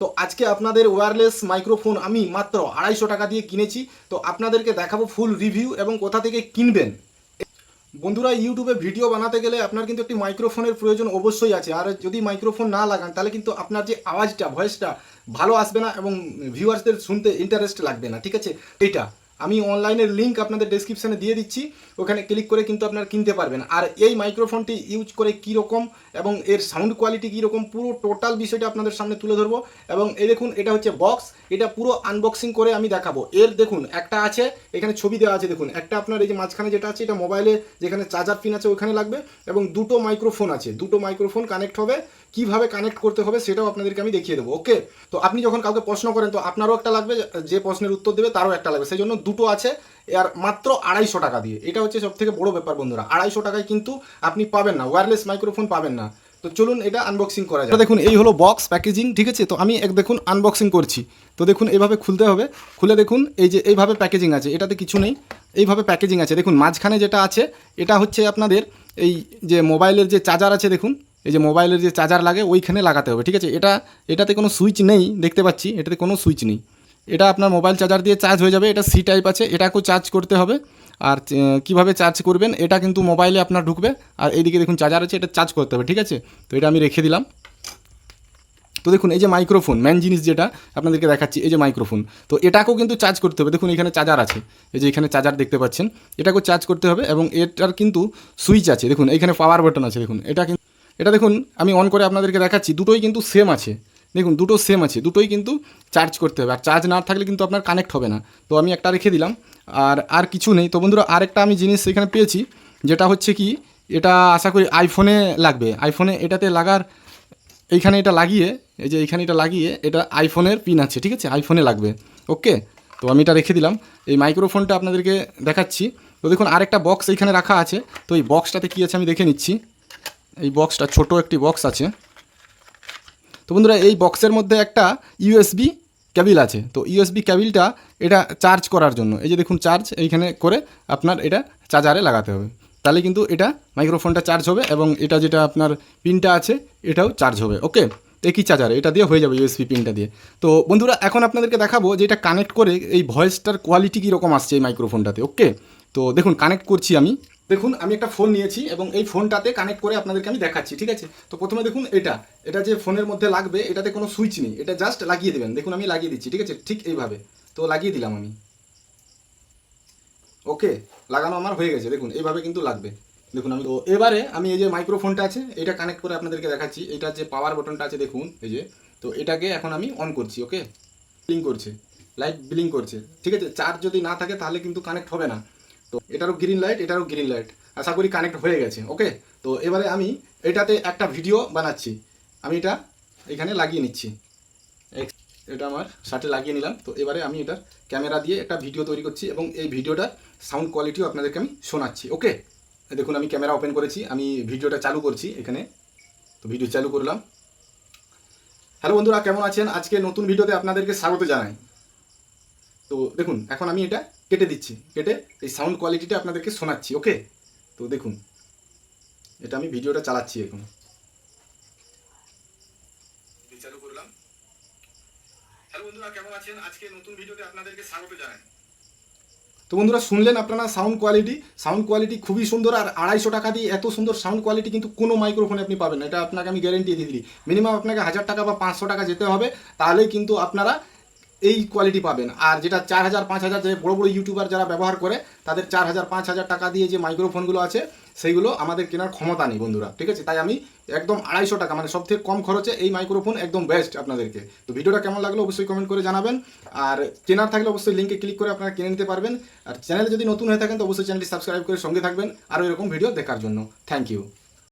তো আজকে আপনাদের ওয়্যারলেস মাইক্রোফোন আমি মাত্র 250 টাকা দিয়ে কিনেছি। তো আপনাদেরকে দেখাবো ফুল রিভিউ এবং কোথা থেকে কিনবেন। বন্ধুরা, ইউটিউবে ভিডিও বানাতে গেলে আপনার কিন্তু একটি মাইক্রোফোনের প্রয়োজন অবশ্যই আছে। আর যদি মাইক্রোফোন না লাগান তাহলে কিন্তু আপনার যে আওয়াজটা, ভয়েসটা ভালো আসবে না এবং ভিউয়ার্সদের শুনতে ইন্টারেস্ট লাগবে না। ঠিক আছে, এইটা আমি অনলাইনের লিঙ্ক আপনাদের ডেসক্রিপশানে দিয়ে দিচ্ছি, ওখানে ক্লিক করে কিন্তু আপনারা কিনতে পারবেন। আর এই মাইক্রোফোনটি ইউজ করে কীরকম এবং এর সাউন্ড কোয়ালিটি কীরকম পুরো টোটাল বিষয়টা আপনাদের সামনে তুলে ধরবো। এবং এই দেখুন, এটা হচ্ছে বক্স, এটা পুরো আনবক্সিং করে আমি দেখাবো। এর দেখুন একটা আছে, এখানে ছবি দেওয়া আছে, দেখুন একটা আপনার এই যে মাঝখানে যেটা আছে এটা মোবাইলে যেখানে চার্জার পিন আছে ওখানে লাগবে, এবং দুটো মাইক্রোফোন আছে, দুটো মাইক্রোফোন কানেক্ট হবে। কিভাবে কানেক্ট করতে হবে সেটাও আপনাদেরকে আমি দেখিয়ে দেবো। ওকে, তো আপনি যখন কাউকে প্রশ্ন করেন তো আপনারও একটা লাগবে, যে প্রশ্নের উত্তর দেবে তারও একটা লাগবে, সেই জন্য দুটো আছে। আর মাত্র 250 টাকা দিয়ে, এটা হচ্ছে সব থেকে বড় ব্যাপার বন্ধুরা। 250 টাকায় কিন্তু আপনি পাবেন না, ওয়্যারলেস মাইক্রোফোন পাবেন না। তো চলুন এটা আনবক্সিং করা যায়। দেখুন এই হলো বক্স প্যাকেজিং, ঠিক আছে। তো আমি দেখুন আনবক্সিং করছি। তো দেখুন এইভাবে খুলতে হবে, খুলে দেখুন এই যে এইভাবে প্যাকেজিং আছে, এটাতে কিছু নেই, এইভাবে প্যাকেজিং আছে। দেখুন মাঝখানে যেটা আছে এটা হচ্ছে আপনাদের এই যে মোবাইলের যে চার্জার আছে, দেখুন এই যে মোবাইলের যে চার্জার লাগে ওইখানে লাগাতে হবে, ঠিক আছে। এটাতে কোনো সুইচ নেই, দেখতে পাচ্ছি এটাতে কোনো সুইচ নেই। এটা আপনার মোবাইল চার্জার দিয়ে চার্জ হয়ে যাবে। এটা সি টাইপ আছে, এটাকেও চার্জ করতে হবে। আর কিভাবে চার্জ করবেন এটা কিন্তু মোবাইলে আপনার ঢুকবে, আর এইদিকে দেখুন চার্জার আছে, এটা চার্জ করতে হবে, ঠিক আছে। তো এটা আমি রেখে দিলাম। তো দেখুন এই যে মাইক্রোফোন, মেন জিনিস যেটা আপনাদেরকে দেখাচ্ছি, এই যে মাইক্রোফোন, তো এটাকেও কিন্তু চার্জ করতে হবে। দেখুন এখানে চার্জার আছে, এই যে এখানে চার্জার দেখতে পাচ্ছেন, এটাকেও চার্জ করতে হবে। এবং এটার কিন্তু সুইচ আছে, দেখুন এখানে পাওয়ার বাটন আছে, দেখুন এটা দেখুন আমি অন করে আপনাদেরকে দেখাচ্ছি, দুটোই কিন্তু সেম আছে, দেখুন দুটো সেম আছে, দুটোই কিন্তু চার্জ করতে হবে। আর চার্জ না থাকলে কিন্তু আপনার কানেক্ট হবে না। তো আমি একটা রেখে দিলাম, আর কিছু নেই। তো বন্ধুরা আরেকটা আমি জিনিস এখানে পেয়েছি, যেটা হচ্ছে কি, এটা আশা করি আইফোনে লাগবে। আইফোনে এটাতে লাগার, এইখানে এটা লাগিয়ে, এই যে এইখানে এটা লাগিয়ে, এটা আইফোনের পিন আছে, ঠিক আছে, আইফোনে লাগবে। ওকে, তো আমি এটা রেখে দিলাম। এই মাইক্রোফোনটা আপনাদেরকে দেখাচ্ছি। তো দেখুন আরেকটা বক্স এইখানে রাখা আছে, তো এই বক্সটাতে কী আছে আমি দেখে নিচ্ছি। এই বক্সটা ছোট একটি বক্স আছে। তো বন্ধুরা এই বক্সের মধ্যে একটা ইউএসবি কেবিল আছে। তো ইউএসবি কেবিলটা এটা চার্জ করার জন্য, এই যে দেখুন চার্জ এইখানে করে আপনার এটা চার্জারে লাগাতে হবে, তাহলে কিন্তু এটা মাইক্রোফোনটা চার্জ হবে। এবং এটা যেটা আপনার পিনটা আছে এটাও চার্জ হবে। ওকে, একই চার্জারে এটা দিয়ে হয়ে যাবে, ইউএসবি পিনটা দিয়ে। তো বন্ধুরা এখন আপনাদেরকে দেখাবো যে এটা কানেক্ট করে এই ভয়েসটার কোয়ালিটি কীরকম আসছে এই মাইক্রোফোনটাতে। ওকে, তো দেখুন কানেক্ট করছি আমি। দেখুন আমি একটা ফোন নিয়েছি এবং এই ফোনটাতে কানেক্ট করে আপনাদেরকে আমি দেখাচ্ছি, ঠিক আছে। তো প্রথমে দেখুন এটা যে ফোনের মধ্যে লাগবে, এটাতে কোনো সুইচ নেই, এটা জাস্ট লাগিয়ে দেবেন। দেখুন আমি লাগিয়ে দিচ্ছি, ঠিক আছে, ঠিক এইভাবে। তো লাগিয়ে দিলাম আমি। ওকে, লাগানো আমার হয়ে গেছে, দেখুন এইভাবে কিন্তু লাগবে। দেখুন আমি, তো এবারে আমি এই যে মাইক্রোফোনটা আছে এটা কানেক্ট করে আপনাদেরকে দেখাচ্ছি। এটা যে পাওয়ার বাটনটা আছে দেখুন এই যে, তো এটাকে এখন আমি অন করছি। ওকে, ব্লিং করছে, লাইট ব্লিং করছে, ঠিক আছে। চার্জ যদি না থাকে তাহলে কিন্তু কানেক্ট হবে না। তো এটারও গ্রিন লাইট, এটারও গ্রিন লাইট, আশা করি কানেক্ট হয়ে গেছে। ওকে, তো এবারে আমি এটাতে একটা ভিডিও বানাচ্ছি, আমি এটা এখানে লাগিয়ে নিচ্ছি। এটা আমার শার্টে লাগিয়ে নিলাম। তো এবারে আমি এটার ক্যামেরা দিয়ে একটা ভিডিও তৈরি করছি এবং এই ভিডিওটার সাউন্ড কোয়ালিটিও আপনাদেরকে আমি শোনাচ্ছি। ওকে, দেখুন আমি ক্যামেরা ওপেন করেছি, আমি ভিডিওটা চালু করছি এখানে। তো ভিডিও চালু করলাম। হ্যালো বন্ধুরা, কেমন আছেন? আজকে নতুন ভিডিওতে আপনাদেরকে স্বাগত জানাই। তো দেখুন এখন আমি এটা কেটে দিচ্ছি, কেটে এই সাউন্ড কোয়ালিটিটা আপনাদেরকে শোনাচ্ছি। ওকে, তো দেখুন এটা আমি ভিডিওটা চালাচ্ছি এখন, চালু করলাম। হ্যালো বন্ধুরা, কেমন আছেন? আজকে নতুন ভিডিওতে আপনাদেরকে স্বাগত জানাই। তো বন্ধুরা শুনলেন আপনারা সাউন্ড কোয়ালিটি খুবই সুন্দর। আর 250 টাকা দিয়ে এত সুন্দর সাউন্ড কোয়ালিটি কিন্তু কোনো মাইক্রোফোনে আপনি পাবেন না, এটা আপনাকে আমি গ্যারেন্টি দিয়ে দিই। মিনিমাম আপনাকে 1000 টাকা বা 500 টাকা যেতে হবে, তাহলেই কিন্তু আপনারা এই কোয়ালিটি পাবেন। আর যেটা 4000 5000, যে বড় বড় ইউটিউবার যারা ব্যবহার করে তাদের 4000 5000 টাকা দিয়ে যে মাইক্রোফোনগুলো আছে সেইগুলো আমাদের কেনার ক্ষমতা নেই বন্ধুরা, ঠিক আছে। তাই আমি একদম 250 টাকা, মানে সব থেকে কম খরচে এই মাইক্রোফোন একদম বেস্ট আপনাদেরকে। তো ভিডিওটা কেমন লাগলো অবশ্যই কমেন্ট করে জানাবেন। আর কেনার থাকলে অবশ্যই লিঙ্কে ক্লিক করে আপনারা কিনে নিতে পারবেন। আর চ্যানেলে যদি নতুন হয়ে থাকেন তো অবশ্যই চ্যানেলটি সাবস্ক্রাইব করে সঙ্গে থাকবেন আরও এরকম ভিডিও দেখার জন্য। Thank you.